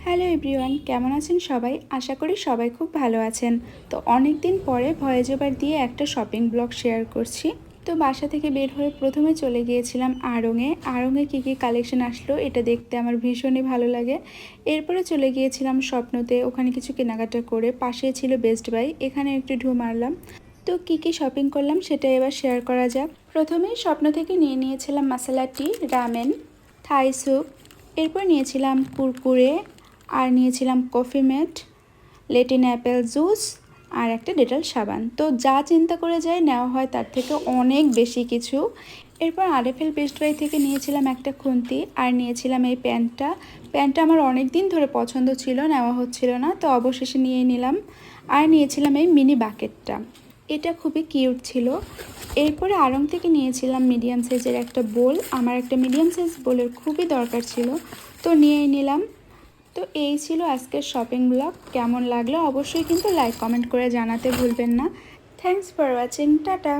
Hello everyone, কেমন আছেন সবাই? আশা করি সবাই খুব ভালো আছেন। তো অনেক দিন পরে ভয়েস ওভার দিয়ে একটা শপিং ব্লগ শেয়ার করছি। তো বাসা থেকে বের হয়ে প্রথমে চলে গিয়েছিলাম আড়ংয়ে কী কী কালেকশন আসলো এটা দেখতে আমার ভীষণই ভালো লাগে। এরপরে চলে গিয়েছিলাম স্বপ্নতে, ওখানে কিছু কেনাকাটা করে পাশেই ছিল বেস্ট বাই, এখানে একটু ঢু মারলাম। তো কী কী শপিং করলাম সেটা এবার শেয়ার করা যাক। প্রথমেই স্বপ্ন থেকে নিয়ে নিয়েছিলাম মশলা টি, রামেন, থাই স্যুপ, এরপর নিয়েছিলাম কুরকুরে, আর নিয়েছিলাম কফি মেট, লেটিন অ্যাপেল জুস, আর একটা ডেটল সাবান। তো যা চিন্তা করে যায় নেওয়া হয় তার থেকে অনেক বেশি কিছু। এরপর আরএফএল বেস্ট বাই থেকে নিয়েছিলাম একটা খুন্তি, আর নিয়েছিলাম এই প্যান্টটা আমার অনেক দিন ধরে পছন্দ ছিল, নেওয়া হচ্ছিল না, তো অবশেষে নিয়ে নিলাম। আর নিয়েছিলাম এই মিনি বাকেটটা, এটা খুবই কিউট ছিল। এরপরে আড়ং থেকে নিয়েছিলাম মিডিয়াম সাইজের একটা বোল, আমার একটা মিডিয়াম সাইজ বোলের খুবই দরকার ছিল, তো নিয়েই নিলাম। তো এই ছিল আজকের শপিং ব্লগ। কেমন লাগলো অবশ্যই কিন্তু লাইক কমেন্ট করে জানাতে ভুলবেন না। Thanks for watching, tata.